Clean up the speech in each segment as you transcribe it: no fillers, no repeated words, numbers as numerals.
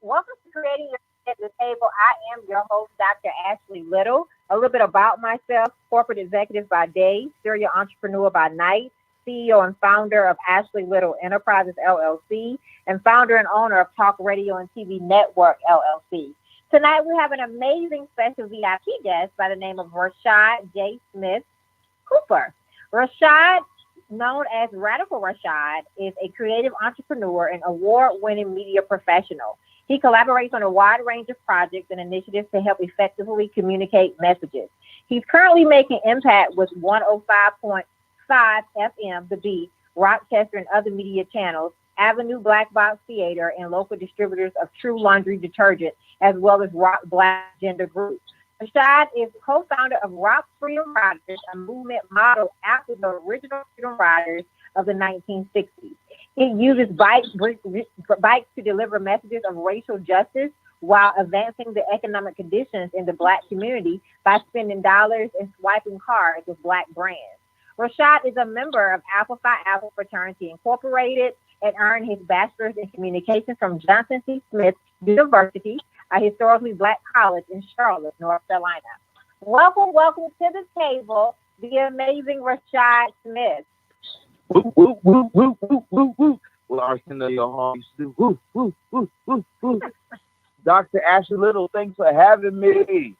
Welcome to Creating Your Seat at the Table. I am your host, Dr. Ashley Little. A little bit about myself: corporate executive by day, serial entrepreneur by night, CEO and founder of Ashley Little Enterprises LLC, and founder and owner of Talk Radio and TV Network LLC. Tonight we have an amazing special VIP guest by the name of Rashad J. Smith Cooper. Rashad, known as Radical Rashad, is a creative entrepreneur and award-winning media professional. He collaborates on a wide range of projects and initiatives to help effectively communicate messages. He's currently making impact with 105.5 FM, The Beat, Rochester, and other media channels, Avenue Black Box Theater, and local distributors of True Laundry Detergent, as well as Rock Black Gender Group. Rashad is co-founder of Rock Freedom Riders, a movement modeled after the original Freedom Riders of the 1960s. He uses bikes to deliver messages of racial justice while advancing the economic conditions in the Black community by spending dollars and swiping cards with Black brands. Rashad is a member of Alpha Phi Alpha Fraternity Incorporated and earned his bachelor's in communication from Johnson C. Smith University, a historically Black college in Charlotte, North Carolina. Welcome to the table, the amazing Rashad Smith. Woo, woo, woo, woo, woo, woo, woo. Well, Arsenal, your home used to do woo, woo, woo, woo, woo. Dr. Ashley Little, thanks for having me.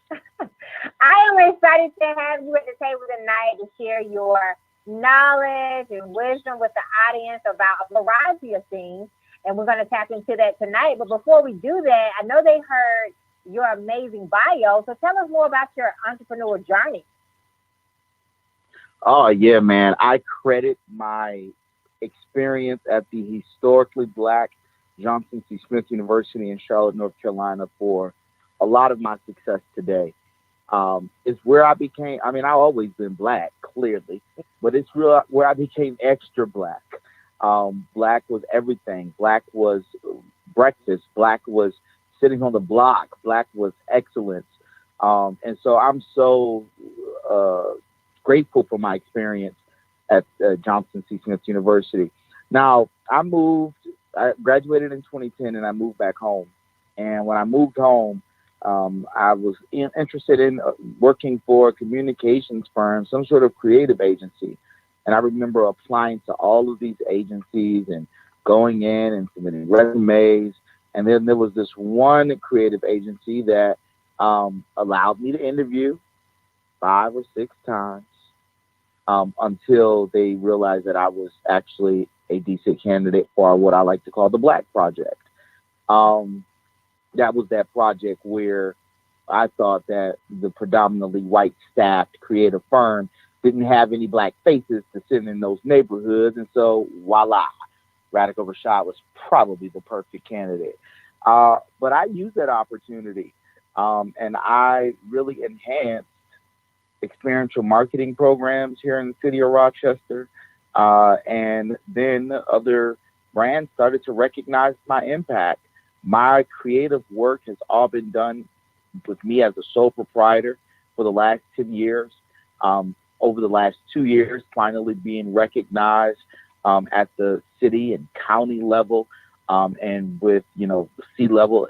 I am excited to have you at the table tonight to share your knowledge and wisdom with the audience about a variety of things. And we're going to tap into that tonight. But before we do that, I know they heard your amazing bio. So tell us more about your entrepreneurial journey. Oh, yeah, man. I credit my experience at the historically Black Johnson C. Smith University in Charlotte, North Carolina for a lot of my success today. It's where I became, I've always been Black, clearly, but it's real where I became extra Black. Black was everything. Black was breakfast. Black was sitting on the block. Black was excellence. And so I'm so grateful for my experience at Johnson C. Smith University. Now, I graduated in 2010 and I moved back home. And when I moved home, I was interested in working for a communications firm, some sort of creative agency. And I remember applying to all of these agencies and going in and submitting resumes. And then there was this one creative agency that allowed me to interview 5 or 6 times until they realized that I was actually a decent candidate for what I like to call the Black Project. That was that project where I thought that the predominantly white staffed creative firm didn't have any Black faces to sit in those neighborhoods. And so voila, Radical Rashad was probably the perfect candidate. But I used that opportunity and I really enhanced experiential marketing programs here in the city of Rochester. And then other brands started to recognize my impact. My creative work has all been done with me as a sole proprietor for the last 10 years. Over the last 2 years, finally being recognized at the city and county level and with, C-level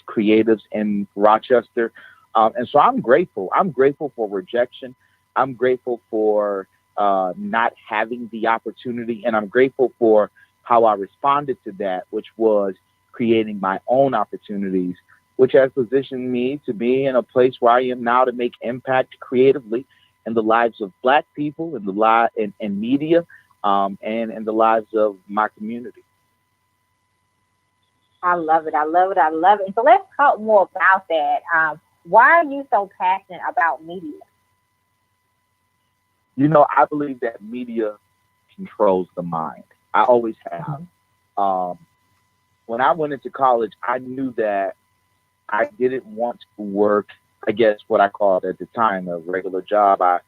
creatives in Rochester. And so I'm grateful. I'm grateful for rejection. I'm grateful for not having the opportunity. And I'm grateful for how I responded to that, which was creating my own opportunities, which has positioned me to be in a place where I am now to make impact creatively in the lives of Black people, in media, and in the lives of my community. I love it. So let's talk more about that. Why are you so passionate about media? I believe that media controls the mind. I always have. Mm-hmm. When I went into college, I knew that I didn't want to work, I guess what I called at the time a regular job. I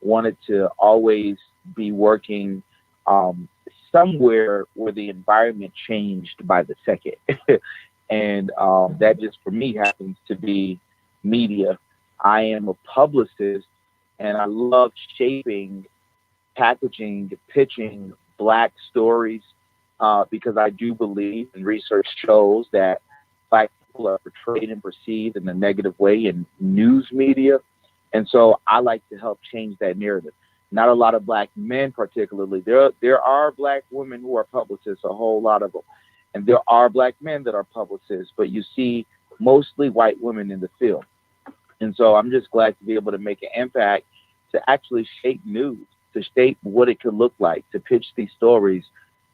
wanted to always be working somewhere where the environment changed by the second. And that just for me happens to be media. I am a publicist and I love shaping, packaging, pitching Black stories because I do believe, and research shows, that people are portrayed and perceived in a negative way in news media. And so I like to help change that narrative. Not a lot of black men, particularly. There are black women who are publicists, a whole lot of them, and there are black men that are publicists. But you see mostly white women in the field. And so I'm just glad to be able to make an impact to actually shape news, to shape what it could look like, to pitch these stories.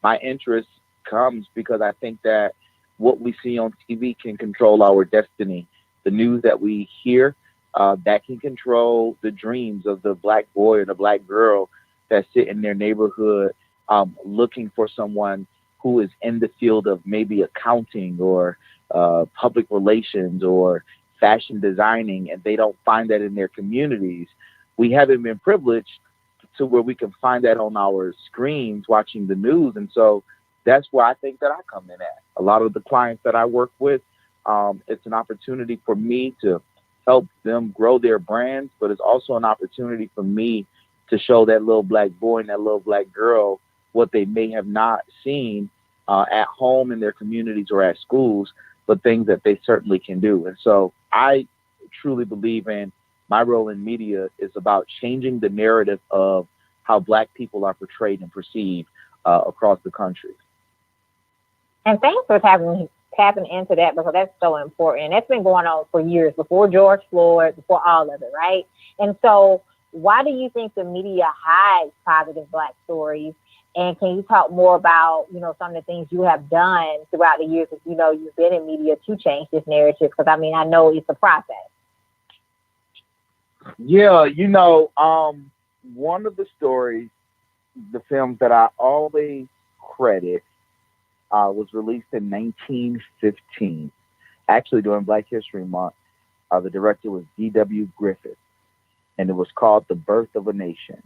My interest comes because I think that what we see on TV can control our destiny. The news that we hear, that can control the dreams of the black boy or the black girl that sit in their neighborhood looking for someone who is in the field of maybe accounting or public relations or fashion designing, and they don't find that in their communities. We haven't been privileged to where we can find that on our screens watching the news. And so that's where I think that I come in at. A lot of the clients that I work with, it's an opportunity for me to help them grow their brands, but it's also an opportunity for me to show that little black boy and that little black girl what they may have not seen at home in their communities or at schools, but things that they certainly can do. And so I truly believe in my role in media is about changing the narrative of how black people are portrayed and perceived across the country. And thanks for tapping into that, because that's so important. That's been going on for years, before George Floyd, before all of it, right? And so why do you think the media hides positive black stories? And can you talk more about, some of the things you have done throughout the years that, you've been in media to change this narrative? Because, I know it's a process. Yeah, one of the stories, the films that I always credit, was released in 1915, actually during Black History Month. The director was D.W. Griffith, and it was called The Birth of a Nation.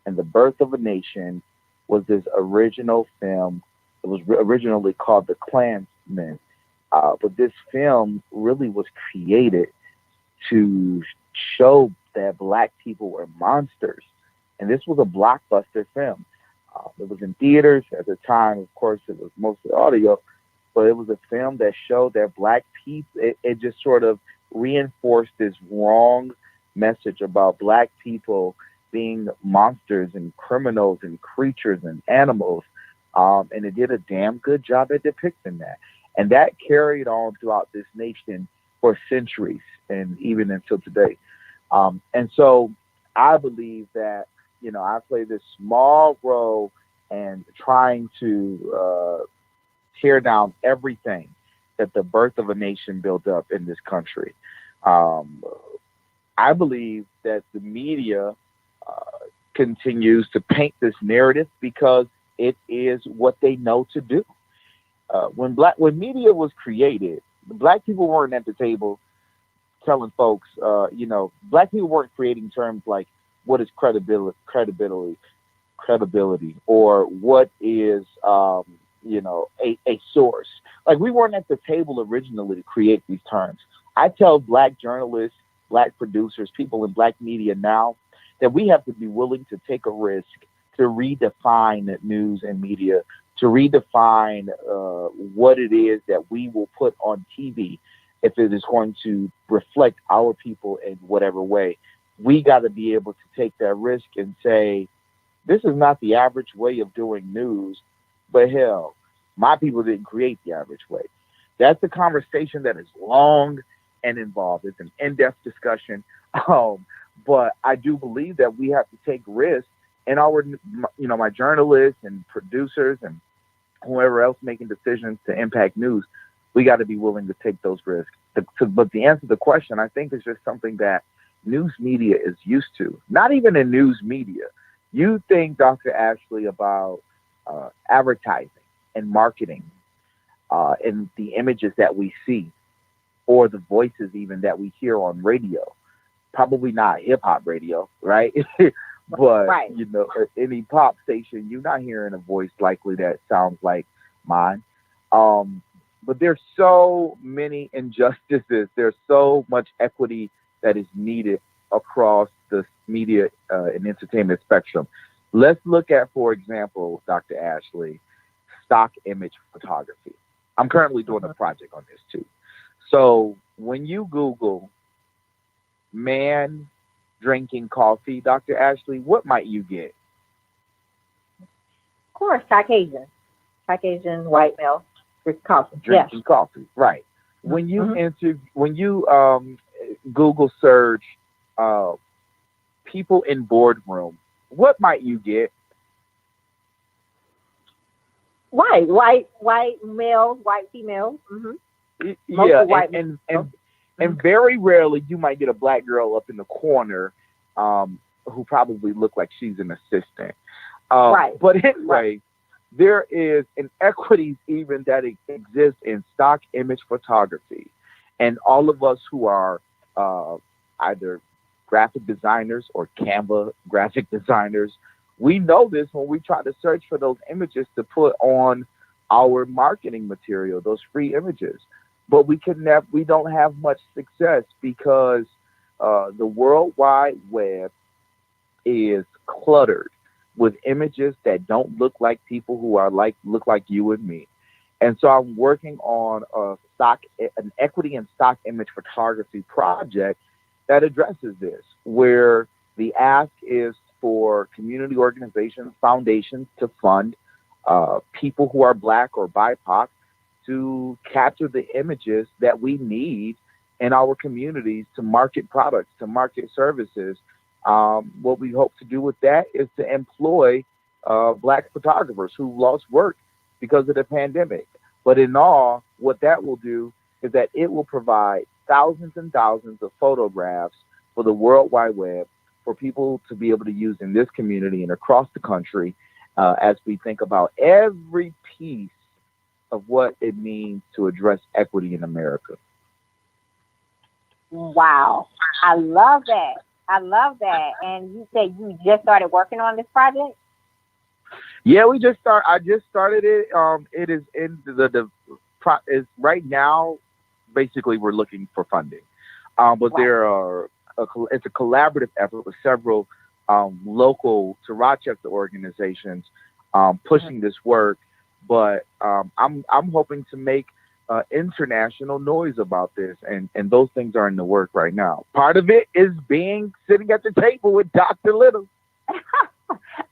And The Birth of a Nation was this original film. It was originally called The Klansman, but this film really was created to show that black people were monsters. And this was a blockbuster film. It was in theaters at the time. Of course, it was mostly audio, but it was a film that showed that black people, it just sort of reinforced this wrong message about black people being monsters and criminals and creatures and animals. And it did a damn good job at depicting that. And that carried on throughout this nation for centuries and even until today. And so I believe that, I play this small role in trying to tear down everything that the birth of a nation built up in this country. I believe that the media continues to paint this narrative because it is what they know to do. When media was created, the black people weren't at the table telling folks, black people weren't creating terms like what is credibility, or what is, a source. Like, we weren't at the table originally to create these terms. I tell black journalists, black producers, people in black media now that we have to be willing to take a risk to redefine news and media, to redefine what it is that we will put on TV if it is going to reflect our people in whatever way. We got to be able to take that risk and say, this is not the average way of doing news, but hell, my people didn't create the average way. That's a conversation that is long and involved. It's an in-depth discussion. But I do believe that we have to take risks, and my journalists and producers and whoever else making decisions to impact news, we got to be willing to take those risks. But the answer to the question, I think, is just something that news media is used to. Not even in news media. You think, Dr. Ashley, about advertising and marketing and the images that we see, or the voices even that we hear on radio. Probably not hip hop radio, right? But right. Any pop station, you're not hearing a voice likely that sounds like mine. But there's so many injustices. There's so much equity that is needed across the media and entertainment spectrum. Let's look at, for example, Dr. Ashley, stock image photography. I'm currently doing a project on this too. So when you Google man drinking coffee, Dr. Ashley, what might you get? Of course, Caucasian white male with coffee. Yes. Drinking coffee, right? Mm-hmm. When you Google search uh, people in boardroom, what might you get? White male, white female. Yeah, Mostly white male. and very rarely you might get a black girl up in the corner, who probably look like she's an assistant. Right. But Right. anyway, there is inequities even that exist in stock image photography, and all of us who are uh, either graphic designers or Canva graphic designers, we know this when we try to search for those images to put on our marketing material, those free images. But we don't have much success because the World Wide Web is cluttered with images that don't look like people who are look like you and me. And so I'm working on an equity and stock image photography project that addresses this, where the ask is for community organizations, foundations to fund people who are black or BIPOC to capture the images that we need in our communities to market products, to market services. What we hope to do with that is to employ black photographers who lost work because of the pandemic. But in all, what that will do is that it will provide thousands and thousands of photographs for the World Wide Web for people to be able to use in this community and across the country as we think about every piece of what it means to address equity in America. Wow. I love that. I love that. And you said you just started working on this project? Yeah, I just started it. It is in is right now. Basically, we're looking for funding, but Wow. it's a collaborative effort with several local to Rochester organizations Mhm. pushing this work. But I'm hoping to make international noise about this, and those things are in the work right now. Part of it is being sitting at the table with Dr. Little.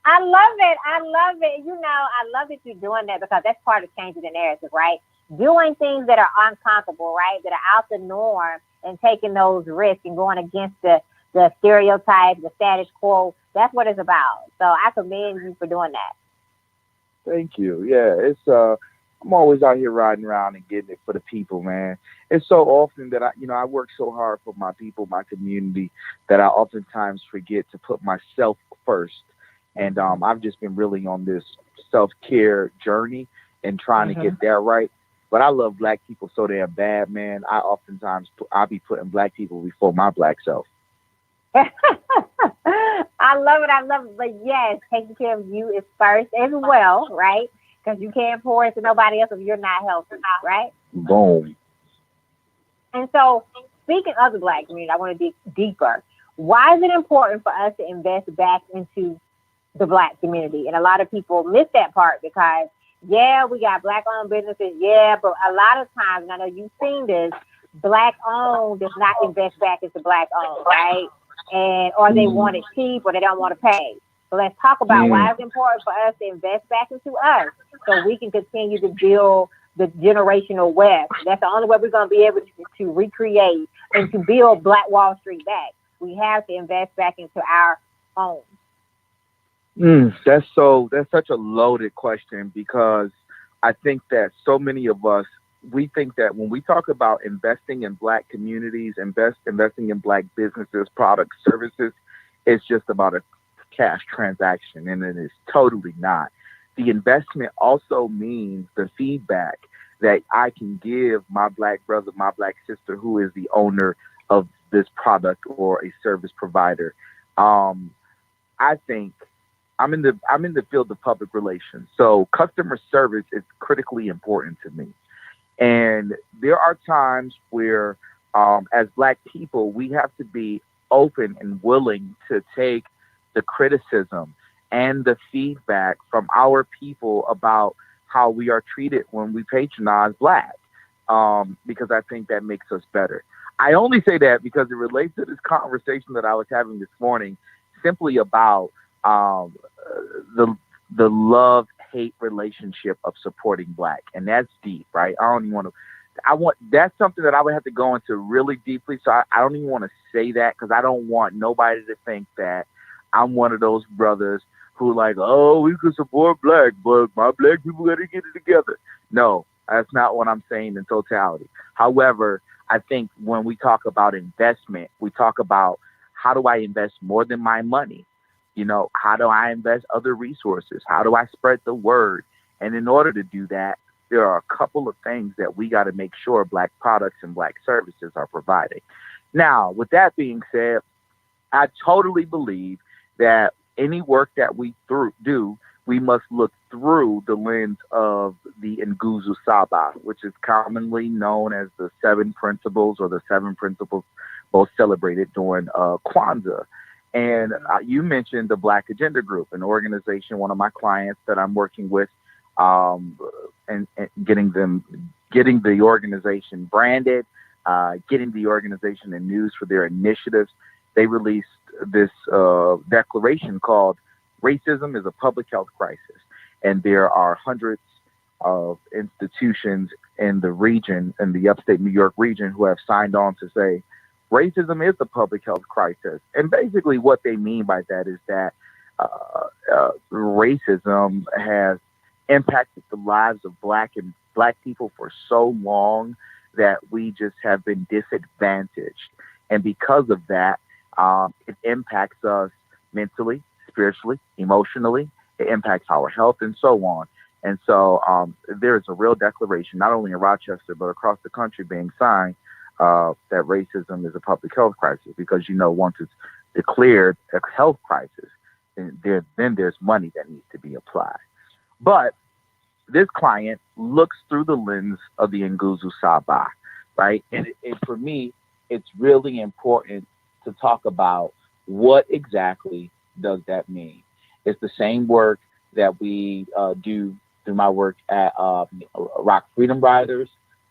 I love it. I love it. I love that you're doing that because that's part of changing the narrative, right? Doing things that are uncomfortable, right? That are out the norm and taking those risks and going against the stereotypes, the status quo. That's what it's about. So I commend you for doing that. Thank you. Yeah, it's I'm always out here riding around and getting it for the people, man. It's so often that I work so hard for my people, my community, that I oftentimes forget to put myself first. And I've just been really on this self-care journey and trying to Hmm. get that right. But I love black people so damn bad, man. I'll be putting black people before my black self. I love it. I love it. But yes, taking care of you is first as well, right? Because you can't pour into nobody else if you're not healthy, right? Boom. And so, speaking of the black community, I want to dig deeper. Why is it important for us to invest back into the black community? And a lot of people miss that part because, yeah, we got black owned businesses, yeah, but a lot of times, and I know you've seen this, black owned does not invest back into black owned, right? And or they Mm, want it cheap or they don't want to pay. So let's talk about mm, why it's important for us to invest back into us so we can continue to build the generational wealth. That's the only way we're going to be able to recreate and to build Black Wall Street back. We have to invest back into our own. that's such a loaded question because I think that so many of us we think that when we talk about investing in black communities, investing in black businesses, products, services, it's just about a cash transaction, and it is totally not. The investment also means the feedback that I can give my black brother, my black sister, who is the owner of this product or a service provider. Um, I think I'm in the field of public relations, so customer service is critically important to me. And there are times where, as Black people, we have to be open and willing to take the criticism and the feedback from our people about how we are treated when we patronize Black. because I think that makes us better. I only say that because it relates to this conversation that I was having this morning, simply about um, the love hate relationship of supporting black, and that's deep, right? I don't even want to. I want That's something that I would have to go into really deeply. So I don't even want to say that because I don't want nobody to think that I'm one of those brothers who like, oh, we could support black, but my black people got to get it together. No, that's not what I'm saying in totality. However, I think when we talk about investment, we talk about how do I invest more than my money? How do I invest other resources? How do I spread the word? And in order to do that, there are a couple of things that we got to make sure black products and black services are providing. Now, with that being said, I totally believe that any work that do, we must look through the lens of the Nguzu Saba, which is commonly known as the seven principles, or the seven principles both celebrated during Kwanzaa. And you mentioned the Black Agenda Group, an organization, one of my clients that I'm working with, um, and getting the organization branded, getting the organization in news for their initiatives. They released this declaration called "Racism is a Public Health Crisis," and there are hundreds of institutions in the region, in the upstate New York region, who have signed on to say racism is a public health crisis. And basically, what they mean by that is that racism has impacted the lives of black people for so long that we just have been disadvantaged, and because of that, it impacts us mentally, spiritually, emotionally. It impacts our health and so on. And so there's a real declaration, not only in Rochester but across the country, being signed, that racism is a public health crisis. Because once it's declared a health crisis, then there's money that needs to be applied. But this client looks through the lens of the Nguzu Saba, right? And for me, it's really important to talk about what exactly does that mean. It's the same work that we do through my work at Rock Freedom Riders,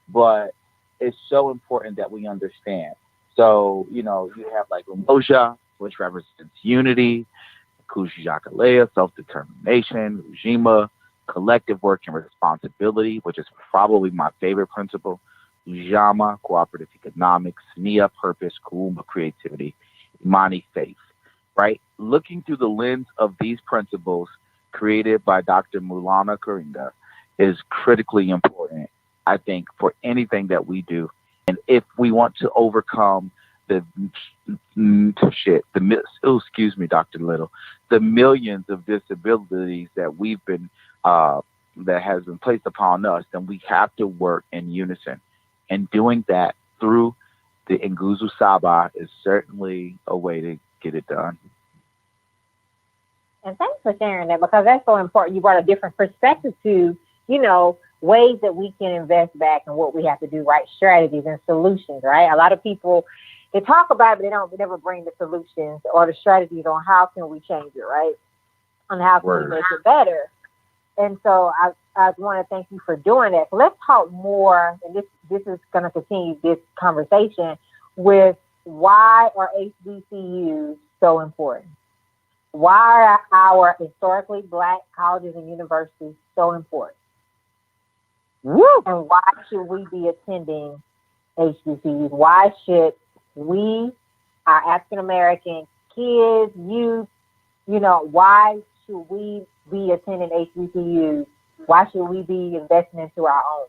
but it's so important that we understand. So, you have like Umoja, which represents unity, Kujiakalea, self-determination, Ujima, collective work and responsibility, which is probably my favorite principle, Ujama, cooperative economics, Nia, purpose, Kuumba, creativity, Imani, faith, right? Looking through the lens of these principles created by Dr. Mulana Karinga is critically important, I think, for anything that we do. And if we want to overcome excuse me, Dr. Little, the millions of disabilities that that has been placed upon us, then we have to work in unison. And doing that through the Nguzu Saba is certainly a way to get it done. And thanks for sharing that, because that's so important. You brought a different perspective to, ways that we can invest back and what we have to do, right? Strategies and solutions, right? A lot of people, they talk about it, but they never bring the solutions or the strategies on how can we change it, right? On how can we make it better. And so I want to thank you for doing that. So let's talk more, and this is going to continue this conversation with why are HBCUs so important? Why are our historically Black colleges and universities so important? Woo! And why should we be attending HBCUs? Why should we, our African American kids, youth, why should we be attending HBCUs? Why should we be investing into our own?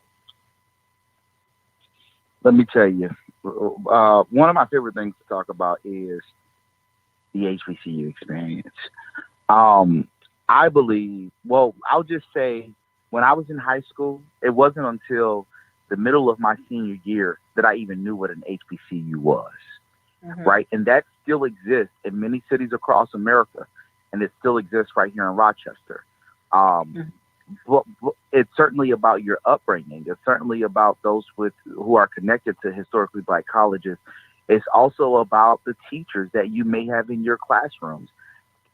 Let me tell you, one of my favorite things to talk about is the HBCU experience. I believe, I'll just say, when I was in high school, it wasn't until the middle of my senior year that I even knew what an HBCU was, right? And that still exists in many cities across America, and it still exists right here in Rochester. But it's certainly about your upbringing. It's certainly about those who are connected to historically Black colleges. It's also about the teachers that you may have in your classrooms.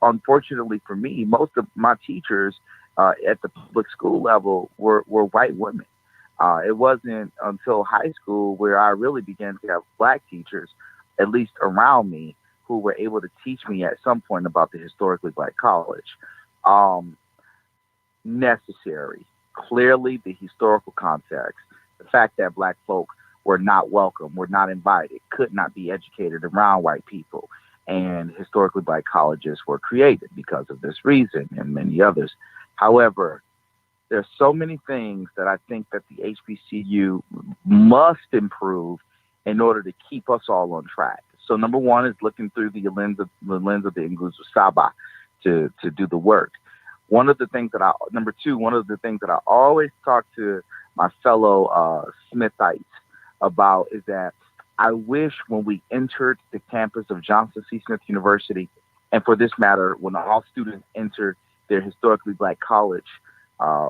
Unfortunately for me, most of my teachers at the public school level were white women. It wasn't until high school where I really began to have black teachers, at least around me, who were able to teach me at some point about the historically black college. Um, Necessary. Clearly, the historical context, the fact that black folk were not welcome, were not invited, could not be educated around white people. And historically black colleges were created because of this reason and many others. However, there's so many things that I think that the HBCU must improve in order to keep us all on track. So number one is looking through the English Saba to do the work. One of the things that I always talk to my fellow Smithites about is that I wish when we entered the campus of Johnson C. Smith University, and for this matter, when all students enter their historically black college,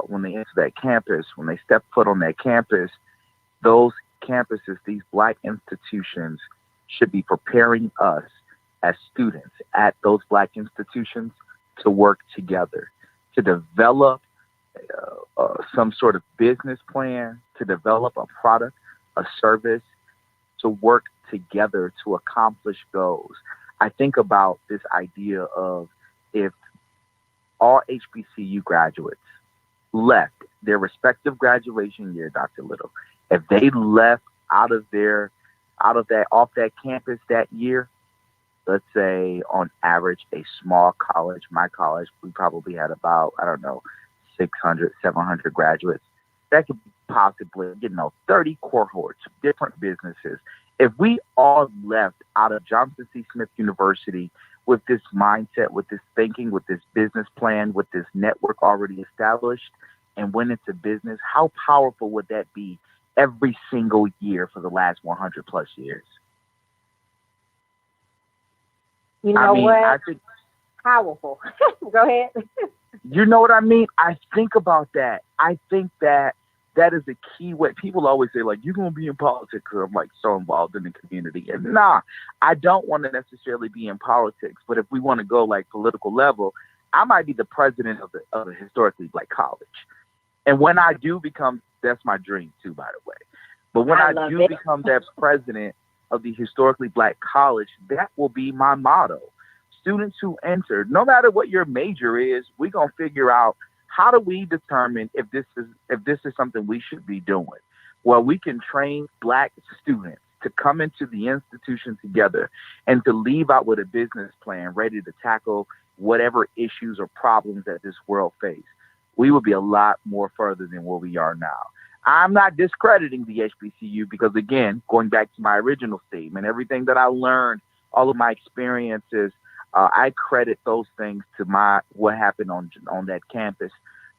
when they enter that campus, when they step foot on that campus, those campuses, these black institutions should be preparing us as students at those black institutions to work together, to develop some sort of business plan, to develop a product, a service, to work together to accomplish goals. I think about this idea of if all HBCU graduates left their respective graduation year, Dr. Little, if they left off that campus that year, let's say on average, a small college, my college, we probably had about, 600, 700 graduates. That could possibly, 30 cohorts, different businesses. If we all left out of Johnson C. Smith University with this mindset, with this thinking, with this business plan, with this network already established, and went into business, how powerful would that be every single year for the last 100 plus years? You know what? I think powerful. Go ahead. You know what I mean? I think about that. I think that is a key way. People always say, like, you're going to be in politics because I'm, like, so involved in the community. And nah, I don't want to necessarily be in politics. But if we want to go, like, political level, I might be the president of a historically black college. And when I do become, that's my dream, too, by the way. But when I do become that president of the historically black college, that will be my motto. Students who enter, no matter what your major is, we're going to figure out how do we determine if this is something we should be doing. Well, we can train black students to come into the institution together and to leave out with a business plan ready to tackle whatever issues or problems that this world face. We would be a lot more further than where we are now. I'm not discrediting the HBCU because, again, going back to my original statement, everything that I learned, all of my experiences, I credit those things to what happened on that campus.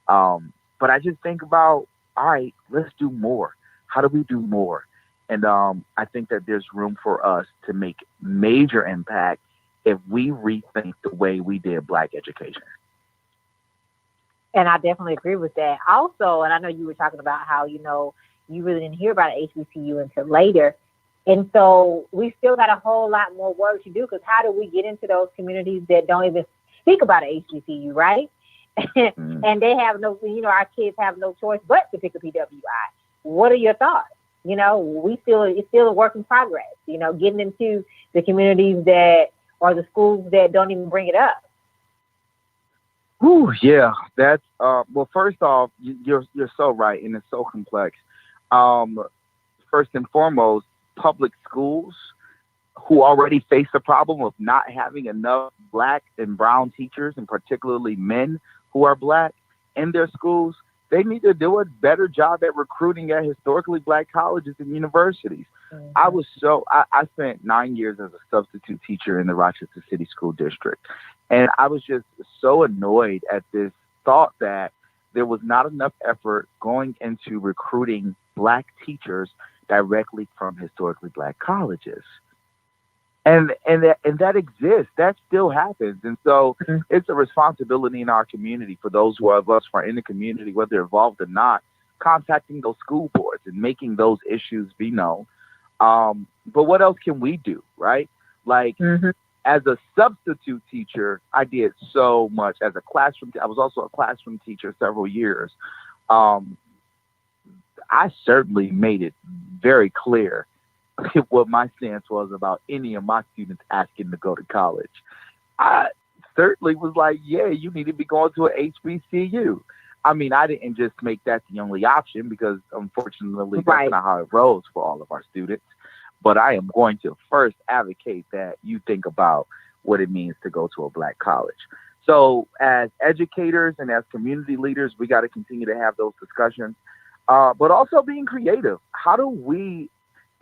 But I just think about, all right, let's do more. How do we do more? And I think that there's room for us to make major impact if we rethink the way we did black education. And I definitely agree with that. Also, and I know you were talking about how, you really didn't hear about HBCU until later. And so we still got a whole lot more work to do, because how do we get into those communities that don't even speak about an HBCU, right? And they have no, our kids have no choice but to pick a PWI. What are your thoughts? It's still a work in progress, getting into the communities or the schools that don't even bring it up. Ooh, yeah, that's well. First off, you're so right, and it's so complex. First and foremost, public schools who already face the problem of not having enough black and brown teachers, and particularly men who are black in their schools, they need to do a better job at recruiting at historically black colleges and universities. Mm-hmm. I spent 9 years as a substitute teacher in the Rochester City School District. And I was just so annoyed at this thought that there was not enough effort going into recruiting black teachers directly from historically black colleges. And that exists. That still happens. And so it's a responsibility in our community for those of us who are in the community, whether involved or not, contacting those school boards and making those issues be known. But what else can we do, right? Like, as a substitute teacher, I did so much. I was also a classroom teacher several years. I certainly made it very clear what my stance was about any of my students asking to go to college. I certainly was like, yeah, you need to be going to a HBCU. I mean, I didn't just make that the only option because unfortunately that's Right. not how it rolls for all of our students. But I am going to first advocate that you think about what it means to go to a black college. So, as educators and as community leaders, we got to continue to have those discussions, but also being creative. How do we,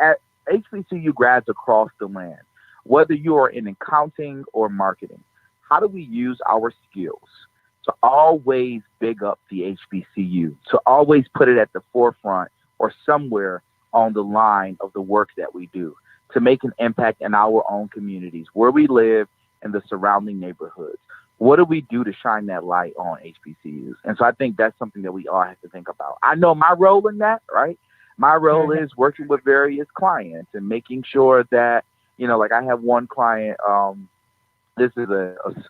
at HBCU grads across the land, whether you are in accounting or marketing, how do we use our skills to always big up the HBCU, to always put it at the forefront or somewhere on the line of the work that we do, to make an impact in our own communities, where we live and the surrounding neighborhoods? What do we do to shine that light on HBCUs? And so I think that's something that we all have to think about. I know my role in that, right? My role Mhm. is working with various clients and making sure that, like I have one client, this is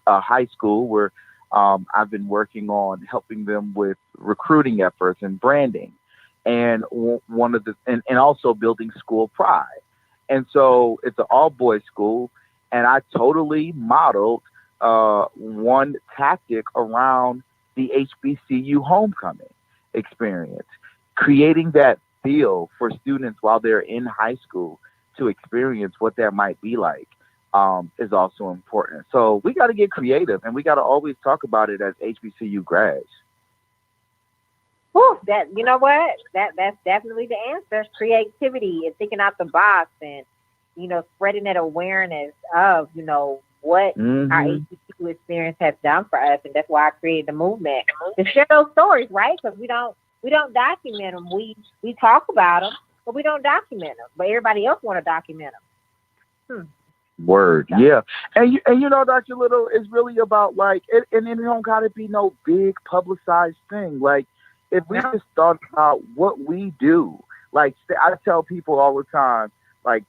a high school where I've been working on helping them with recruiting efforts and branding, and one of and also building school pride. And so it's an all boys school, and I totally modeled one tactic around the HBCU homecoming experience, creating that feel for students while they're in high school to experience what that might be like, is also important. So we got to get creative, and we got to always talk about it as HBCU grads. Whew, that you know what? That's definitely the answer. Creativity and thinking out the box, and spreading that awareness of what our Hmm. HBCU experience has done for us, and that's why I created the movement to share those stories, right? Because we don't document them. We talk about them, but we don't document them. But everybody else want to document them. Word, Hmm. yeah, Dr. Little, is really about like, and it don't gotta be no big publicized thing. Like, if we No. just thought about what we do, like I tell people all the time, like,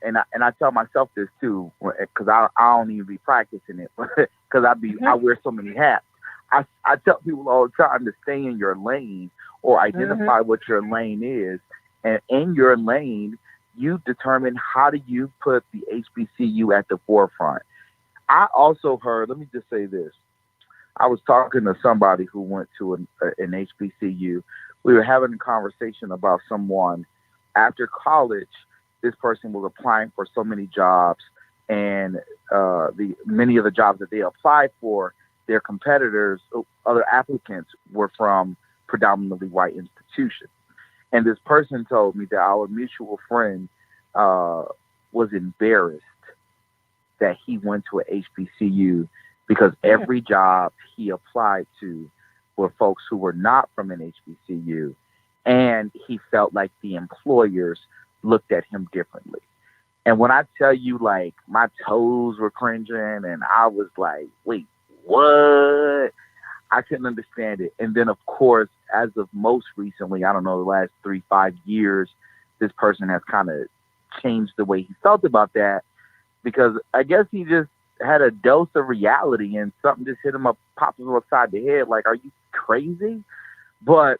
and I tell myself this too, because I don't even be practicing it, because I Hmm. wear so many hats. I tell people all the time to stay in your lane or Hmm. identify what your lane is, and in your lane you determine how do you put the HBCU at the forefront. I also heard, let me just say this. I was talking to somebody who went to an HBCU. We were having a conversation about someone after college. This person was applying for so many jobs, and the many of the jobs that they applied for, their competitors, other applicants, were from predominantly white institutions. And this person told me that our mutual friend uh, was embarrassed that he went to a HBCU because Hmm. every job he applied to were folks who were not from an HBCU, and he felt like the employers looked at him differently. And when I tell you, like, my toes were cringing, and I was like, wait, what? I couldn't understand it. And then, of course, as of most recently, I don't know, the last 3, 5 years, this person has kind of changed the way he felt about that, because I guess he just had a dose of reality and something just hit him up, popped him upside the head. Like, are you crazy? But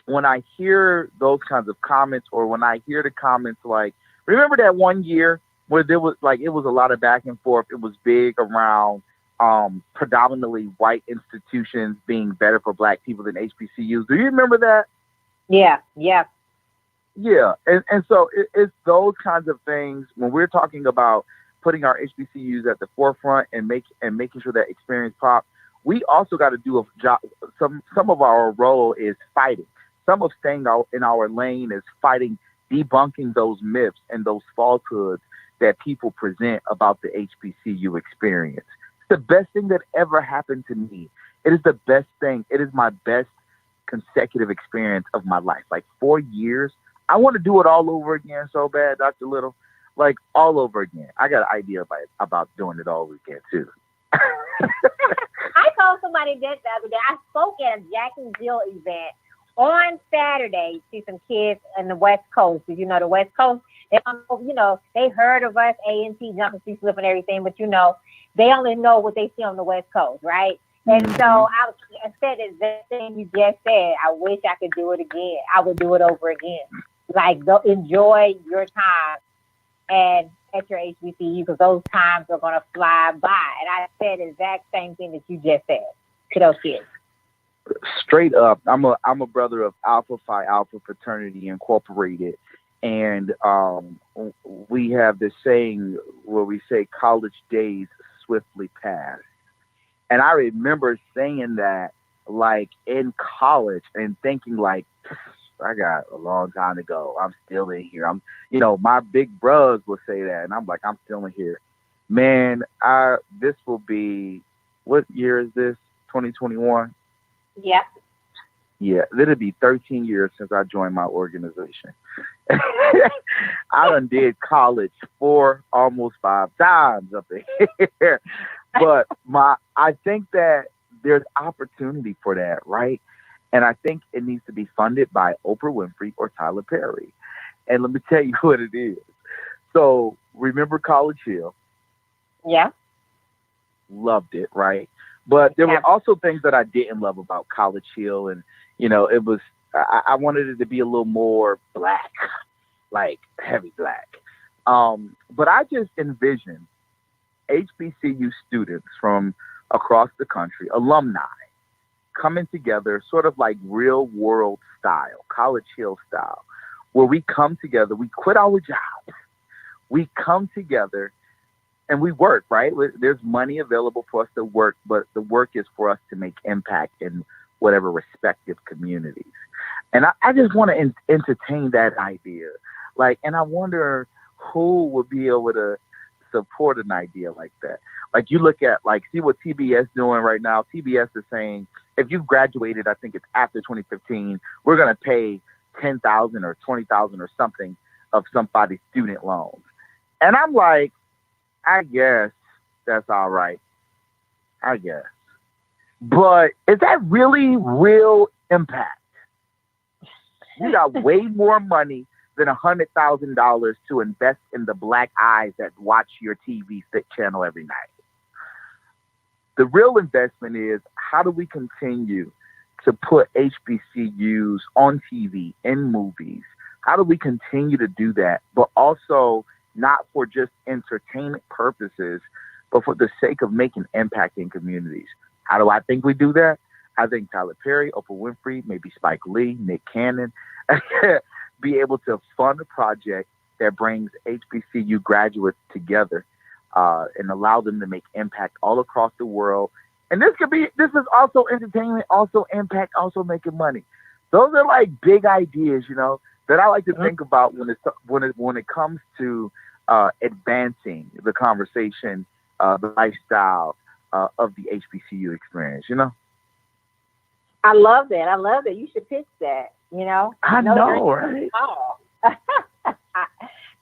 when I hear those kinds of comments, or when I hear the comments like, remember that one year where there was like, it was a lot of back and forth. It was big around predominantly white institutions being better for black people than HBCUs. Do you remember that? Yeah. Yeah. Yeah, and so it's those kinds of things when we're talking about putting our HBCUs at the forefront and making sure that experience pop. We also got to do a job. Some of our role is fighting. Some of staying out in our lane is fighting, debunking those myths and those falsehoods that people present about the HBCU experience. It's the best thing that ever happened to me. It is the best thing. It is my best consecutive experience of my life. Like 4 years. I want to do it all over again so bad, Dr. Little. Like, all over again. I got an idea about doing it all over again too. I told somebody this the other day. I spoke at a Jack and Jill event on Saturday to some kids in the West Coast. Because the West Coast, they don't know, they heard of us, A&T, jumping, free slip, and everything, but they only know what they see on the West Coast, right? And so Mm-hmm. I said the exact thing you just said. I wish I could do it again. I would do it over again. Like, go enjoy your time and at your HBCU, because those times are going to fly by. And I said the exact same thing that you just said to those kids. Straight up, I'm a brother of Alpha Phi Alpha Fraternity Incorporated, and we have this saying where we say college days swiftly pass. And I remember saying that like in college and thinking like, I got a long time to go. I'm still in here. My big bros will say that, and I'm like, I'm still in here. Man, this will be, what year is this? 2021. Yep. Yeah, it'll be 13 years since I joined my organization. I done did college 4, almost 5 times up here. But I think that there's opportunity for that, right? And I think it needs to be funded by Oprah Winfrey or Tyler Perry. And let me tell you what it is. So remember College Hill? Yeah. Loved it, right? But there Yeah. were also things that I didn't love about College Hill, and it was I wanted it to be a little more black, like heavy black. But I just envisioned HBCU students from across the country, alumni, coming together, sort of like real world style, College Hill style, where we come together, we quit our jobs, we come together and we work, right? There's money available for us to work, but the work is for us to make impact in whatever respective communities. And I just want to entertain that idea. Like, and I wonder who would be able to support an idea like that. Like, you look at, like, see what TBS doing right now. TBS is saying, if you've graduated, I think it's after 2015, we're going to pay 10,000 or 20,000 or something of somebody's student loans. And I'm like, I guess that's all right. I guess. But is that really real impact? You got way more money than $100,000 to invest in the black eyes that watch your TV channel every night. The real investment is, how do we continue to put HBCUs on TV, in movies? How do we continue to do that, but also not for just entertainment purposes, but for the sake of making impact in communities? How do I think we do that? I think Tyler Perry, Oprah Winfrey, maybe Spike Lee, Nick Cannon, be able to fund a project that brings HBCU graduates together and allow them to make impact all across the world. And this is also entertainment, also impact, also making money. Those are like big ideas, that I like to think about when it comes to advancing the conversation, the lifestyle of the HBCU experience. I love that. I love that. You should pitch that. I know, right? Oh.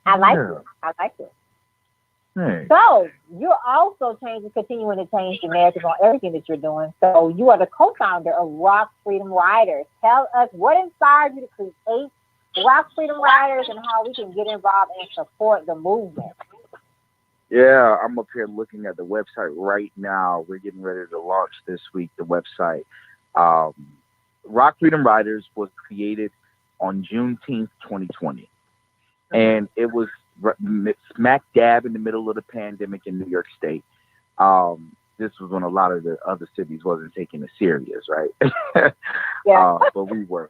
I like it. I like it. Hey. So you're also continuing to change the narrative on everything that you're doing. So you are the co-founder of Rock Freedom Riders. Tell us what inspired you to create Rock Freedom Riders and how we can get involved and support the movement. Yeah, I'm up here looking at the website right now. We're getting ready to launch this week, the website. Rock Freedom Riders was created on Juneteenth, 2020. And it was smack dab in the middle of the pandemic in New York State. This was when a lot of the other cities wasn't taking it serious, right? Yeah. But we were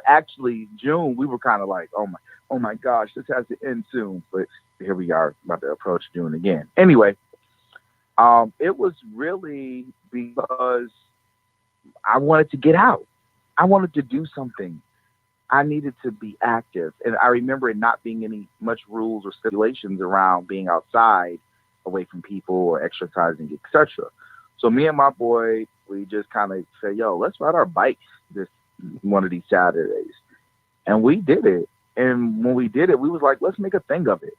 actually, June, we were kind of like, oh my gosh, this has to end soon. But here we are about to approach June again. Anyway, it was really because I wanted to get out. I wanted to do something. I needed to be active. And I remember it not being any much rules or stipulations around being outside away from people or exercising, etc. So me and my boy, we just kind of said, yo, let's ride our bikes this one of these Saturdays. And we did it. And when we did it, we was like, let's make a thing of it.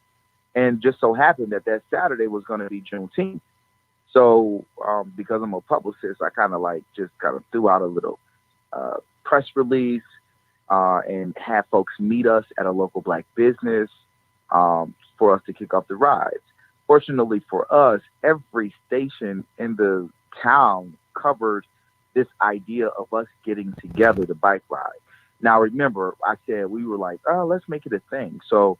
And just so happened that Saturday was going to be Juneteenth. So because I'm a publicist, I kind of threw out a little press release and have folks meet us at a local black business for us to kick off the rides. Fortunately for us, every station in the town covered this idea of us getting together to bike ride. Now, remember, I said we were like, oh, let's make it a thing. So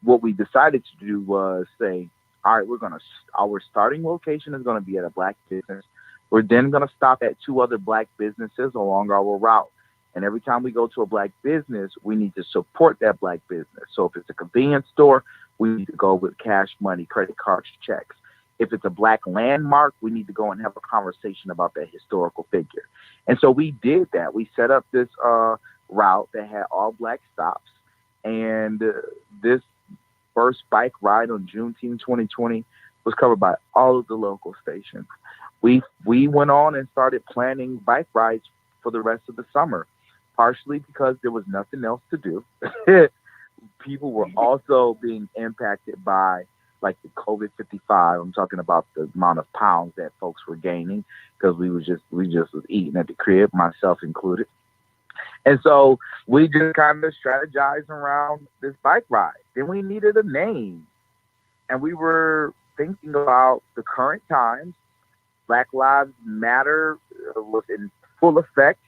what we decided to do was say, all right, our starting location is going to be at a black business. We're then going to stop at two other black businesses along our route. And every time we go to a black business, we need to support that black business. So if it's a convenience store, we need to go with cash money, credit cards, checks. If it's a black landmark, we need to go and have a conversation about that historical figure. And so we did that. We set up this route that had all black stops. And this first bike ride on Juneteenth 2020 was covered by all of the local stations. We went on and started planning bike rides for the rest of the summer, partially because there was nothing else to do. People were also being impacted by like the COVID 55. I'm talking about the amount of pounds that folks were gaining because we just was eating at the crib, myself included. And so we just kind of strategized around this bike ride. Then we needed a name, and we were thinking about the current times. Black Lives Matter was in full effect.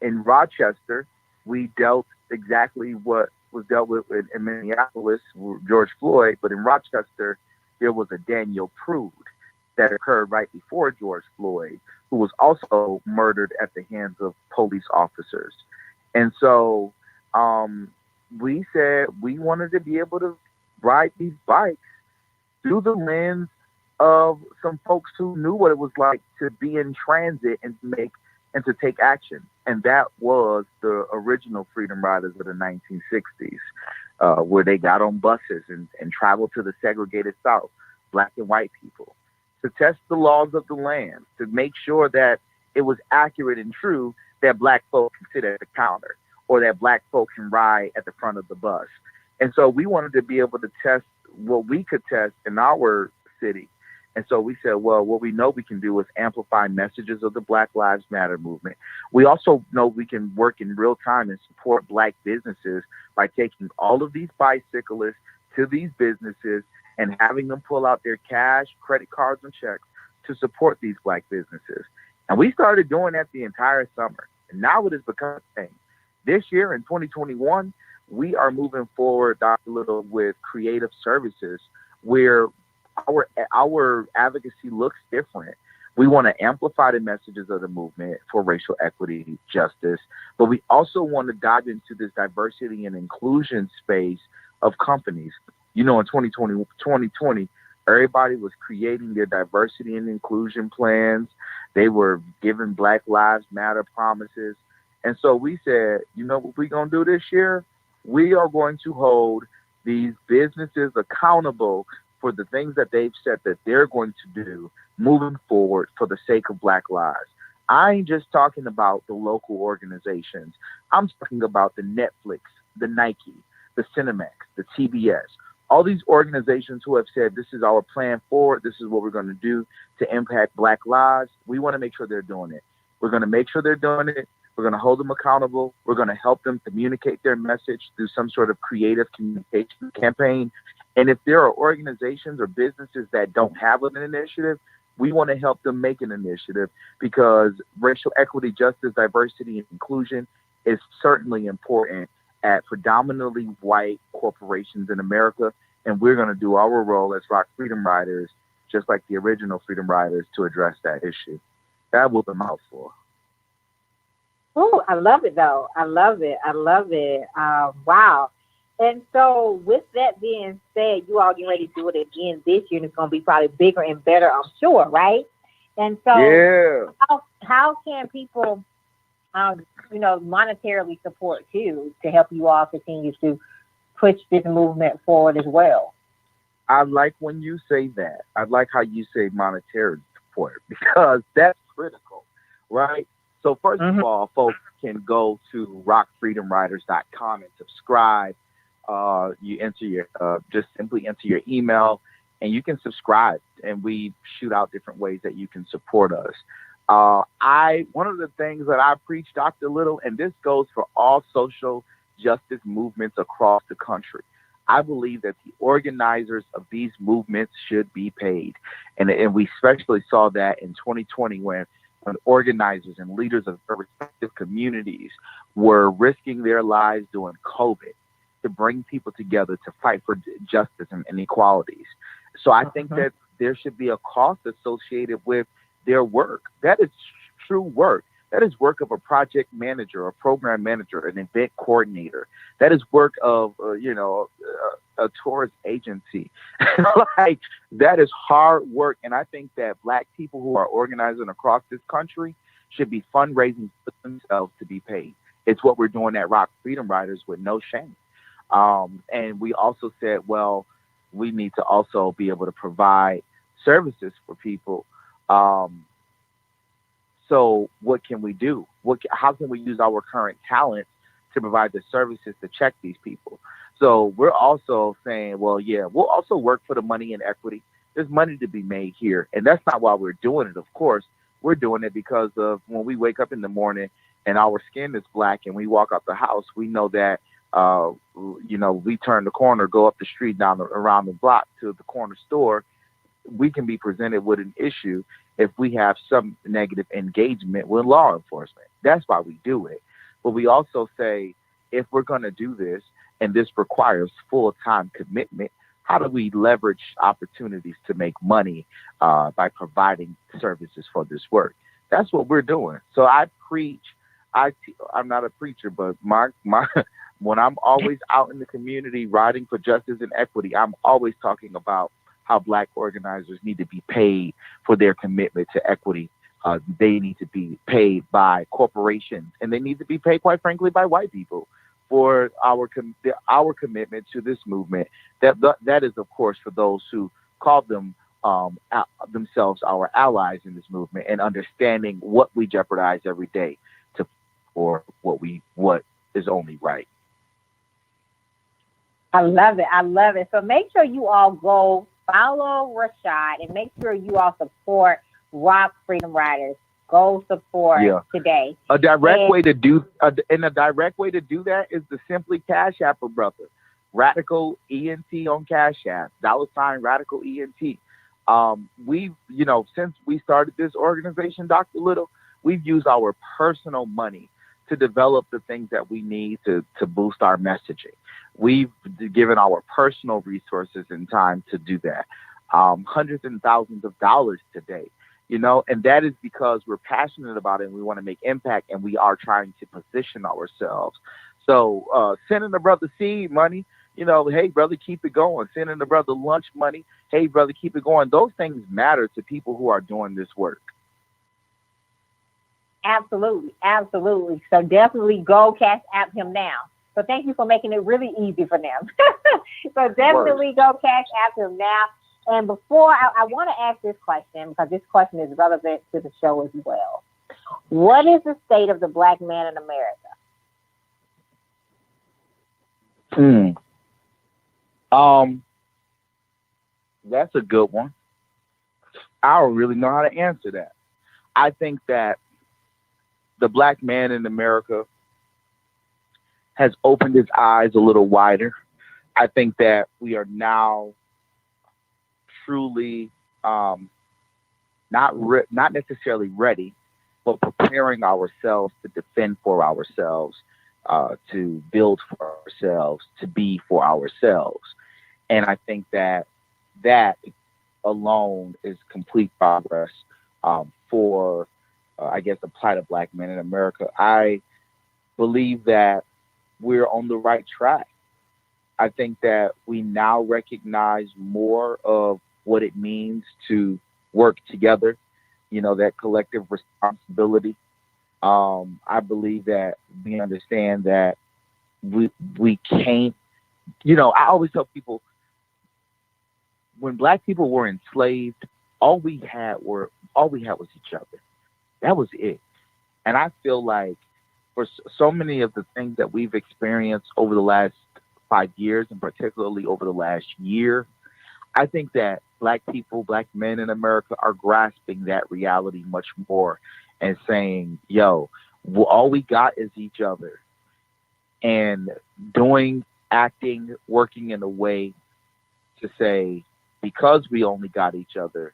In Rochester, we dealt exactly what was dealt with in Minneapolis with George Floyd, but in Rochester, there was a Daniel Prude that occurred right before George Floyd, who was also murdered at the hands of police officers. And so we said we wanted to be able to ride these bikes through the lens of some folks who knew what it was like to be in transit and to take action. And that was the original Freedom Riders of the 1960s, where they got on buses and traveled to the segregated South, black and white people, to test the laws of the land, to make sure that it was accurate and true that black folk can sit at the counter or that black folk can ride at the front of the bus. And so we wanted to be able to test what we could test in our city. And so we said, well, what we know we can do is amplify messages of the Black Lives Matter movement. We also know we can work in real time and support black businesses by taking all of these bicyclists to these businesses and having them pull out their cash, credit cards, and checks to support these black businesses. And we started doing that the entire summer. And now it has become a thing. This year in 2021, we are moving forward, Dr. Little, with creative services where our advocacy looks different. We want to amplify the messages of the movement for racial equity, justice, but we also want to dive into this diversity and inclusion space of companies. You know, in 2020, everybody was creating their diversity and inclusion plans. They were giving Black Lives Matter promises. And so we said, you know what we're going to do this year? We are going to hold these businesses accountable for the things that they've said that they're going to do moving forward for the sake of Black lives. I ain't just talking about the local organizations. I'm talking about the Netflix, the Nike, the Cinemax, the TBS, all these organizations who have said, this is our plan forward. This is what we're going to do to impact Black lives. We want to make sure they're doing it. We're going to make sure they're doing it. We're going to hold them accountable. We're going to help them communicate their message through some sort of creative communication campaign. And if there are organizations or businesses that don't have an initiative, we want to help them make an initiative, because racial equity, justice, diversity, and inclusion is certainly important at predominantly white corporations in America. And we're going to do our role as Rock Freedom Riders, just like the original Freedom Riders, to address that issue. That was a mouthful. Oh, I love it, though. I love it. Wow. And so with that being said, you all getting ready to do it again this year, and it's going to be probably bigger and better, I'm sure, right? And so yeah. How can people, monetarily support you to help you all continue to push this movement forward as well? I like when you say that. I like how you say monetary support, because that's critical, right? So first of all, folks can go to rockfreedomriders.com and subscribe. You enter your just simply enter your email, and you can subscribe, and we shoot out different ways that you can support us. One of the things that I preach, Dr. Little, and this goes for all social justice movements across the country, I believe that the organizers of these movements should be paid. And we especially saw that in 2020 when organizers and leaders of their respective communities were risking their lives during COVID to bring people together to fight for justice and inequalities. So I think that there should be a cost associated with their work. That is true work. That is work of a project manager, a program manager, an event coordinator. That is work of, a tourist agency. Like, that is hard work. And I think that Black people who are organizing across this country should be fundraising for themselves to be paid. It's what we're doing at Rock Freedom Riders with no shame. And we also said, well, we need to also be able to provide services for people. So what can we do? How can we use our current talents to provide the services to check these people? So we're also saying, well, yeah, we'll also work for the money and equity. There's money to be made here. And that's not why we're doing it, of course. We're doing it because of when we wake up in the morning and our skin is Black and we walk out the house, we know that, we turn the corner, go up the street, around the block to the corner store, we can be presented with an issue if we have some negative engagement with law enforcement. That's why we do it. But we also say, if we're going to do this, and this requires full-time commitment, how do we leverage opportunities to make money by providing services for this work? That's what we're doing. So I preach. I'm not a preacher, but my when I'm always out in the community riding for justice and equity, I'm always talking about how Black organizers need to be paid for their commitment to equity. They need to be paid by corporations, and they need to be paid, quite frankly, by white people for our commitment to this movement. That is, of course, for those who call themselves our allies in this movement, and understanding what we jeopardize every day for what is only right. I love it. I love it. So make sure you all go follow Rashad and make sure you all support Rock Freedom Riders. Go support today. A direct way to do that is to simply Cash App a brother. Radical ENT on Cash App. $ Radical ENT. Since we started this organization, Dr. Little, we've used our personal money to develop the things that we need to boost our messaging. We've given our personal resources and time to do that. Hundreds and thousands of dollars today, and that is because we're passionate about it and we want to make impact, and we are trying to position ourselves. So sending the brother seed money, hey, brother, keep it going. Sending the brother lunch money, hey, brother, keep it going. Those things matter to people who are doing this work. Absolutely. Absolutely. So definitely go Cash App him now. So thank you for making it really easy for them. So definitely go Cash App him now. And before, I want to ask this question, because this question is relevant to the show as well. What is the state of the Black man in America? That's a good one. I don't really know how to answer that. I think that the Black man in America has opened his eyes a little wider. I think that we are now truly not necessarily ready, but preparing ourselves to defend for ourselves, to build for ourselves, to be for ourselves. And I think that alone is complete progress for, I guess, the plight of Black men in America. I believe that we're on the right track. I think that we now recognize more of what it means to work together, that collective responsibility. I believe that we understand that we can't, I always tell people, when Black people were enslaved, all we had was each other. That was it. And I feel like for so many of the things that we've experienced over the last 5 years, and particularly over the last year, I think that Black people, Black men in America are grasping that reality much more and saying, all we got is each other. And doing working in a way to say, because we only got each other,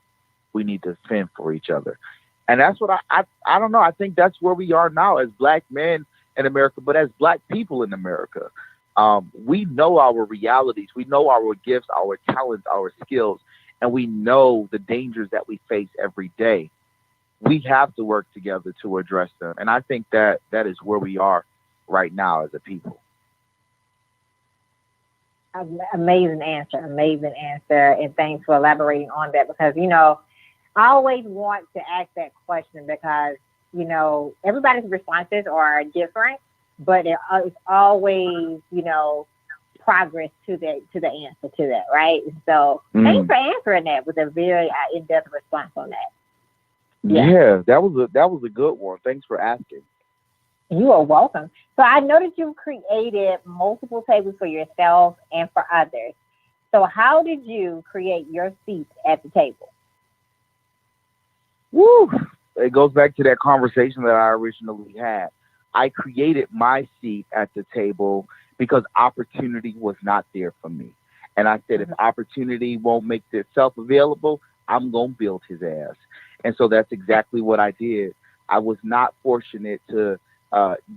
we need to fend for each other. And that's what I don't know. I think that's where we are now as black men in America, but as black people in America. We know our realities, we know our gifts, our talents, our skills, and we know the dangers that we face every day. We have to work together to address them. And I think that is where we are right now as a people. Amazing answer, and thanks for elaborating on that because I always want to ask that question because everybody's responses are different, but it's always progress to the answer to that, right? So thanks for answering that with a very in-depth response on that. Yeah, that was a good one. Thanks for asking. You are welcome. So I know that you created multiple tables for yourself and for others. So how did you create your seats at the table? Woo! It goes back to that conversation that I originally had. I created my seat at the table because opportunity was not there for me. And I said, if opportunity won't make itself available, I'm going to build his ass. And so that's exactly what I did. I was not fortunate to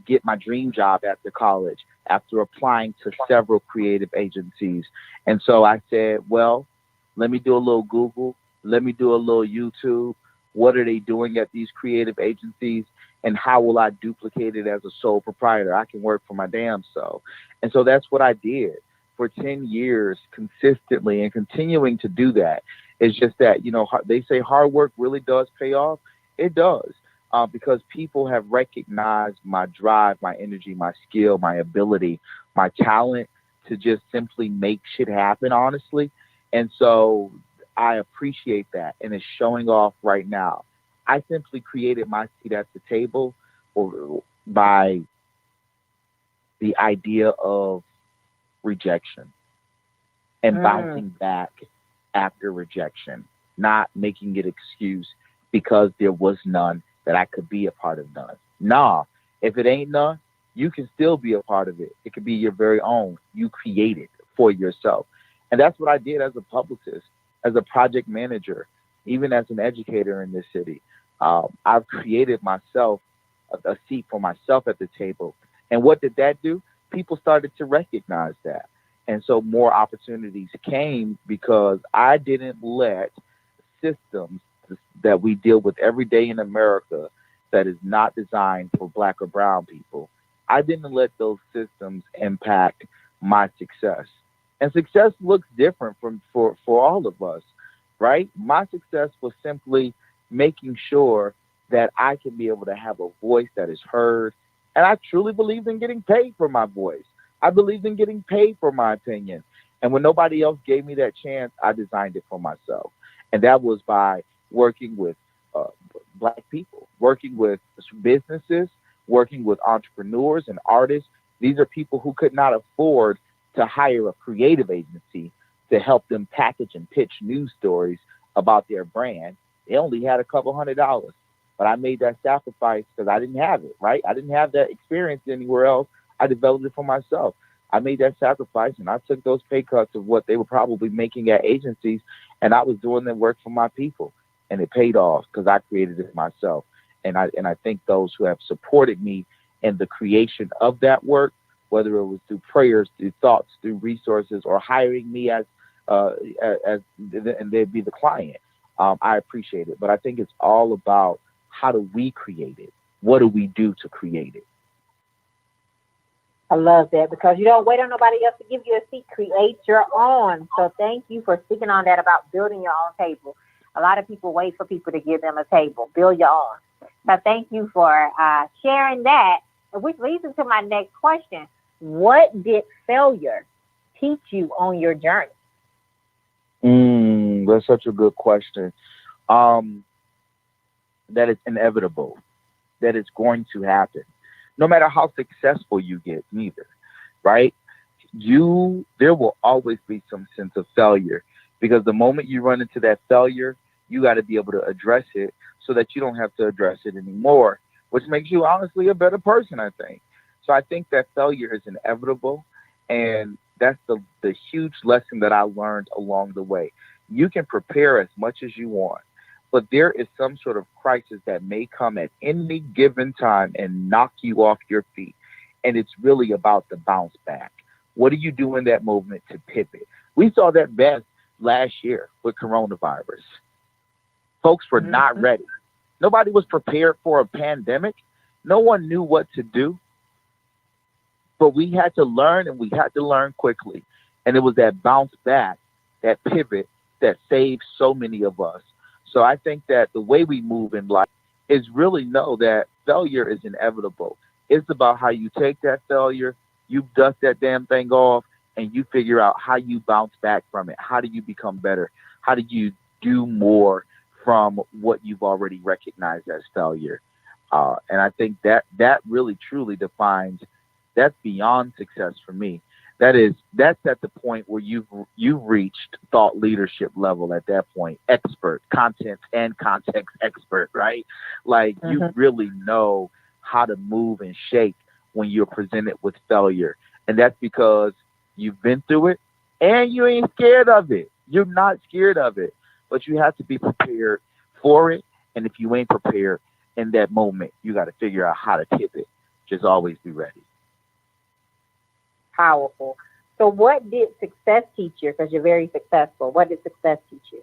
get my dream job after college, after applying to several creative agencies. And so I said, well, let me do a little Google. Let me do a little YouTube. What are they doing at these creative agencies? And how will I duplicate it as a sole proprietor? I can work for my damn self. And so that's what I did for 10 years consistently and continuing to do that. It's just that, they say hard work really does pay off. It does. Because people have recognized my drive, my energy, my skill, my ability, my talent to just simply make shit happen, honestly. And so I appreciate that, and it's showing off right now. I simply created my seat at the table by the idea of rejection and bouncing back after rejection, not making it excuse because there was none that I could be a part of none. Nah, if it ain't none, you can still be a part of it. It could be your very own. You create it for yourself. And that's what I did as a publicist, as a project manager, even as an educator in this city. I've created myself a seat for myself at the table. And what did that do? People started to recognize that. And so more opportunities came because I didn't let systems that we deal with every day in America that is not designed for black or brown people. I didn't let those systems impact my success. And success looks different for all of us, right? My success was simply making sure that I can be able to have a voice that is heard. And I truly believed in getting paid for my voice. I believed in getting paid for my opinion. And when nobody else gave me that chance, I designed it for myself. And that was by working with black people, working with businesses, working with entrepreneurs and artists. These are people who could not afford to hire a creative agency to help them package and pitch news stories about their brand. They only had a couple $100, but I made that sacrifice because I didn't have it, right? I didn't have that experience anywhere else. I developed it for myself. I made that sacrifice and I took those pay cuts of what they were probably making at agencies, and I was doing the work for my people. And it paid off because I created it myself. And I think those who have supported me in the creation of that work, whether it was through prayers, through thoughts, through resources, or hiring me as and they'd be the client, I appreciate it. But I think it's all about how do we create it? What do we do to create it? I love that because you don't wait on nobody else to give you a seat. Create your own. So thank you for speaking on that about building your own table. A lot of people wait for people to give them a table. Build your own. So thank you for sharing that, which leads into my next question. What did failure teach you on your journey? That's such a good question. That it's inevitable, that it's going to happen, no matter how successful you get, neither, right? There will always be some sense of failure because the moment you run into that failure, you got to be able to address it so that you don't have to address it anymore, which makes you honestly a better person, I think. So I think that failure is inevitable. And the huge lesson that I learned along the way. You can prepare as much as you want, but there is some sort of crisis that may come at any given time and knock you off your feet. And it's really about the bounce back. What do you do in that moment to pivot? We saw that best last year with coronavirus. Folks were not Mm-hmm. ready. Nobody was prepared for a pandemic. No one knew what to do, but we had to learn, and we had to learn quickly. And it was that bounce back, that pivot that saved so many of us. So I think that the way we move in life is really know that failure is inevitable. It's about how you take that failure, you dust that damn thing off, and you figure out how you bounce back from it. How do you become better? How do you do more from what you've already recognized as failure? And I think that that really truly defines, that's beyond success for me. That's at the point where you've reached thought leadership level. At that point, expert, content and context expert, right? Like you Mm-hmm. really know how to move and shake when you're presented with failure. And that's because you've been through it and you ain't scared of it. You're not scared of it, but you have to be prepared for it. And if you ain't prepared in that moment, you got to figure out how to pivot. Just always be ready. Powerful. So, what did success teach you? Because you're very successful. What did success teach you?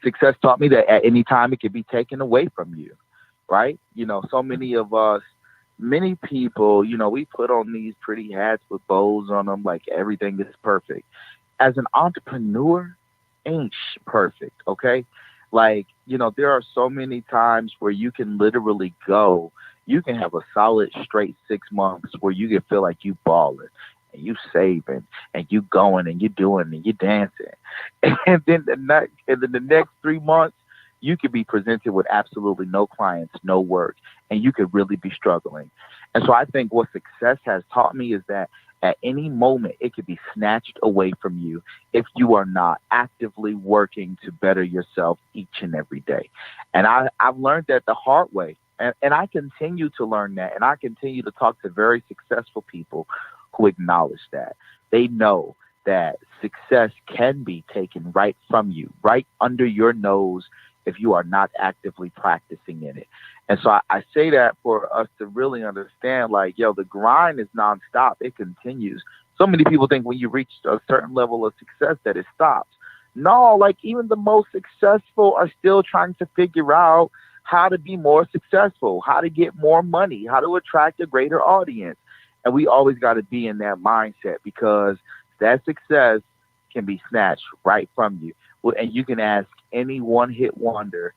Success taught me that at any time it could be taken away from you, right? So many of us, many people, we put on these pretty hats with bows on them, like everything is perfect. As an entrepreneur, ain't perfect, okay? Like, there are so many times where you can literally go, you can have a solid straight 6 months where you can feel like you balling and you saving and you going and you doing and you dancing. And then the next 3 months, you could be presented with absolutely no clients, no work, and you could really be struggling. And so I think what success has taught me is that at any moment it could be snatched away from you if you are not actively working to better yourself each and every day. And I've learned that the hard way. And I continue to learn that. And I continue to talk to very successful people who acknowledge that. They know that success can be taken right from you, right under your nose, if you are not actively practicing in it. And so I say that for us to really understand, like, yo, the grind is nonstop. It continues. So many people think when you reach a certain level of success that it stops. No, like even the most successful are still trying to figure out how to be more successful, how to get more money, how to attract a greater audience. And we always got to be in that mindset because that success can be snatched right from you. Well, and you can ask any one hit wonder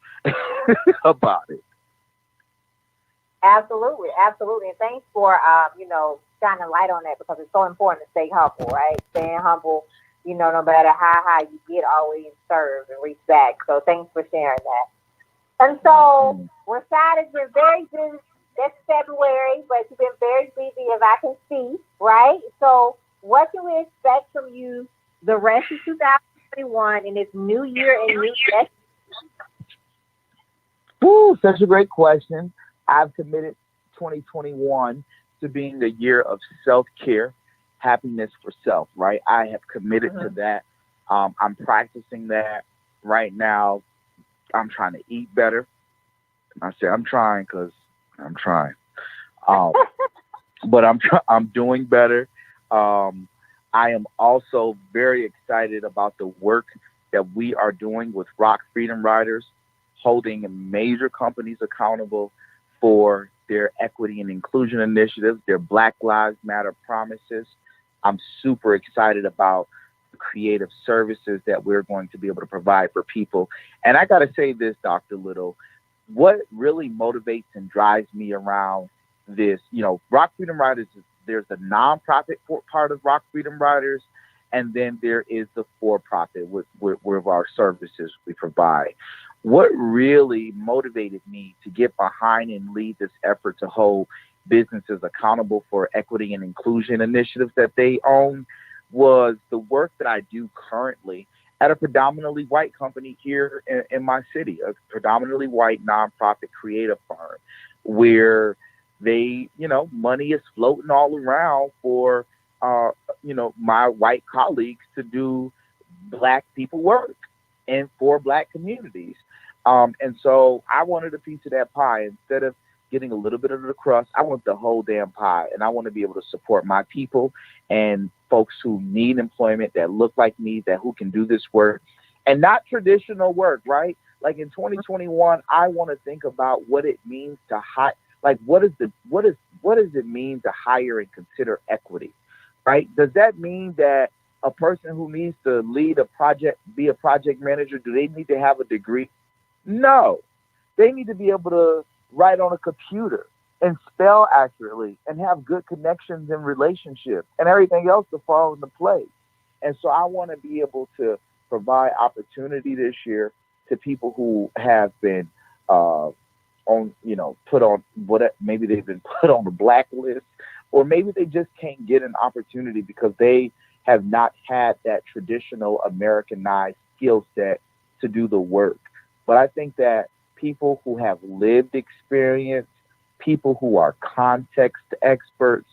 about it. Absolutely, absolutely. And thanks for shining light on that because it's so important to stay humble, right? Staying humble, no matter how high you get, always serve and reach back. So thanks for sharing that. And so Rashad has been very busy this February, but you've been very busy as I can see, right? So what can we expect from you the rest of 2021 in this new year and new year? Woo, such a great question. I've committed 2021 to being a year of self care, happiness for self, right? I have committed to Mm-hmm. that. I'm practicing that right now. I'm trying to eat better. I say I'm trying because I'm trying. Um, but I'm doing better. Um, I am also very excited about the work that we are doing with Rock Freedom Riders, holding major companies accountable for their equity and inclusion initiatives, their Black Lives Matter promises. I'm super excited about the creative services that we're going to be able to provide for people. And I got to say this, Dr. Little, what really motivates and drives me around this, Rock Freedom Riders, there's the nonprofit part of Rock Freedom Riders, and then there is the for-profit with our services we provide. What really motivated me to get behind and lead this effort to hold businesses accountable for equity and inclusion initiatives that they own was the work that I do currently at a predominantly white company here in my city, a predominantly white nonprofit creative firm where money is floating all around for uh, my white colleagues to do black people work and for black communities. And so I wanted a piece of that pie. Instead of getting a little bit of the crust, I want the whole damn pie. And I want to be able to support my people and folks who need employment, that look like me, that who can do this work, and not traditional work, right? Like in 2021, I want to think about what it means to hire. Like, what does it mean to hire and consider equity, right? Does that mean that a person who needs to lead a project, be a project manager, do they need to have a degree? No, they need to be able to write on a computer and spell accurately and have good connections and relationships and everything else to fall into place. And so I want to be able to provide opportunity this year to people who have been put on what, maybe they've been put on the blacklist, or maybe they just can't get an opportunity because they have not had that traditional Americanized skill set to do the work. But I think that people who have lived experience, people who are context experts,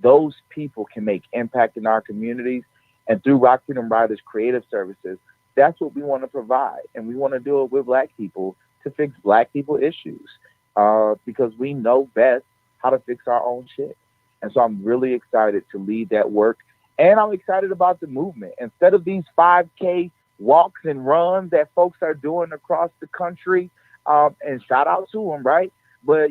those people can make impact in our communities. And through Rock Freedom Riders Creative Services, that's what we want to provide. And we want to do it with black people to fix black people issues, because we know best how to fix our own shit. And so I'm really excited to lead that work. And I'm excited about the movement. Instead of these 5K walks and runs that folks are doing across the country, and shout out to them, right? But,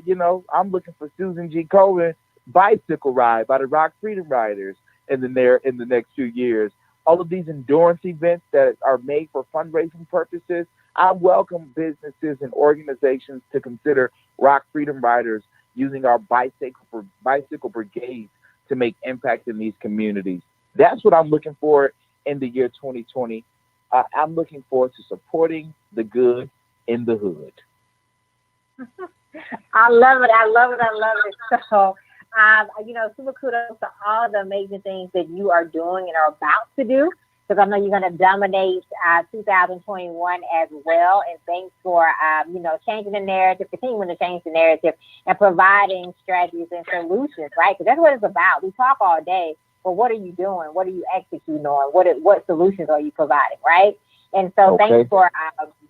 I'm looking for Susan G. Cohen bicycle ride by the Rock Freedom Riders in the next few years. All of these endurance events that are made for fundraising purposes, I welcome businesses and organizations to consider Rock Freedom Riders using our bicycle brigades to make impact in these communities. That's what I'm looking for in the year 2020. I'm looking forward to supporting the good in the hood. I love it. I love it. I love it. So, super kudos to all the amazing things that you are doing and are about to do, because I know you're going to dominate 2021 as well. And thanks for, changing the narrative, continuing to change the narrative, and providing strategies and solutions, right? Because that's what it's about. We talk all day, but what are you doing? What are you executing on? What solutions are you providing, right? And so thanks for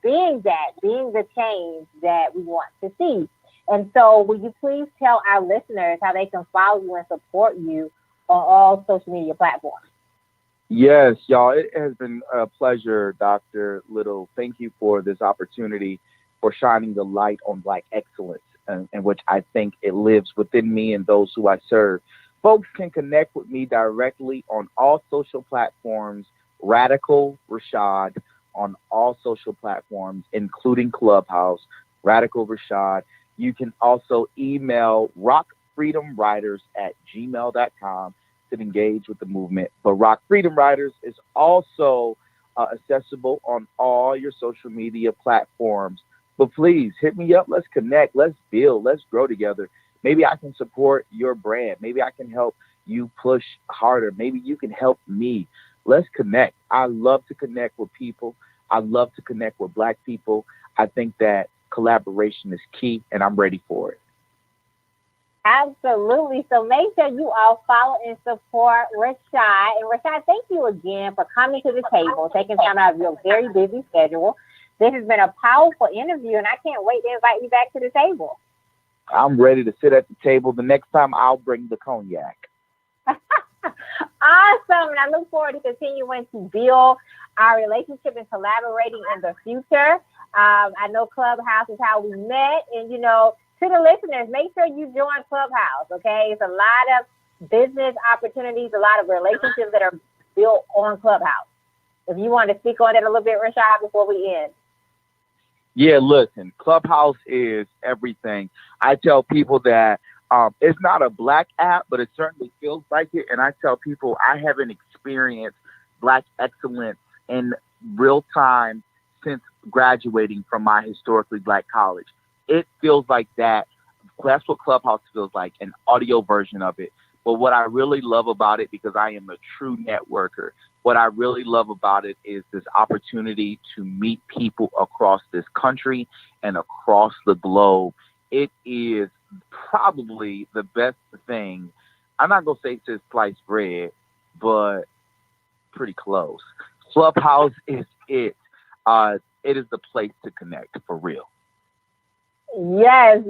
being the change that we want to see. And so will you please tell our listeners how they can follow you and support you on all social media platforms? Yes, y'all. It has been a pleasure, Dr. Little. Thank you for this opportunity, for shining the light on Black excellence, in which I think it lives within me and those who I serve. Folks can connect with me directly on all social platforms, Radical Rashad, on all social platforms, including Clubhouse, Radical Rashad. You can also email rockfreedomriders@gmail.com to engage with the movement. But Rock Freedom Riders is also accessible on all your social media platforms. But please hit me up. Let's connect. Let's build. Let's grow together. Maybe I can support your brand. Maybe I can help you push harder. Maybe you can help me. Let's connect. I love to connect with people. I love to connect with Black people. I think that collaboration is key, and I'm ready for it. Absolutely. So make sure you all follow and support Rashad. And Rashad, thank you again for coming to the table, taking time out of your very busy schedule. This has been a powerful interview, and I can't wait to invite you back to the table. I'm ready to sit at the table. The next time I'll bring the cognac. Awesome. And I look forward to continuing to build our relationship and collaborating in the future. I know Clubhouse is how we met. And, to the listeners, make sure you join Clubhouse, okay? It's a lot of business opportunities, a lot of relationships that are built on Clubhouse. If you want to speak on it a little bit, Rashad, before we end. Yeah, listen, Clubhouse is everything. I tell people that it's not a Black app, but it certainly feels like it. And I tell people I haven't experienced Black excellence in real time since graduating from my historically Black college. It feels like that. That's what Clubhouse feels like, an audio version of it. But what I really love about it, because I am a true networker, what I really love about it is this opportunity to meet people across this country and across the globe. It is probably the best thing. I'm not going to say since sliced bread, but pretty close. Clubhouse is it. It is the place to connect for real. Yes.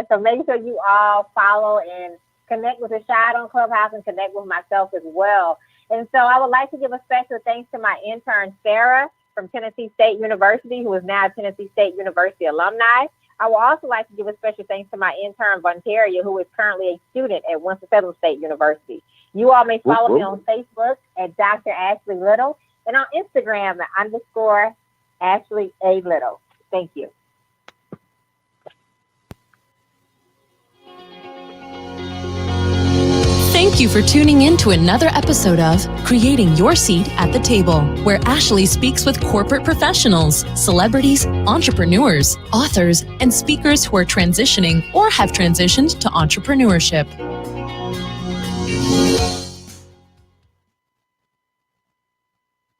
So make sure you all follow and connect with Rashad on Clubhouse and connect with myself as well. And so I would like to give a special thanks to my intern, Sarah, from Tennessee State University, who is now a Tennessee State University alumni. I would also like to give a special thanks to my intern, Vontaria, who is currently a student at Winston-Salem State University. You all may follow me on Facebook at Dr. Ashley Little and on Instagram at _Ashley A. Little. Thank you. Thank you for tuning in to another episode of Creating Your Seat at the Table, where Ashley speaks with corporate professionals, celebrities, entrepreneurs, authors, and speakers who are transitioning or have transitioned to entrepreneurship.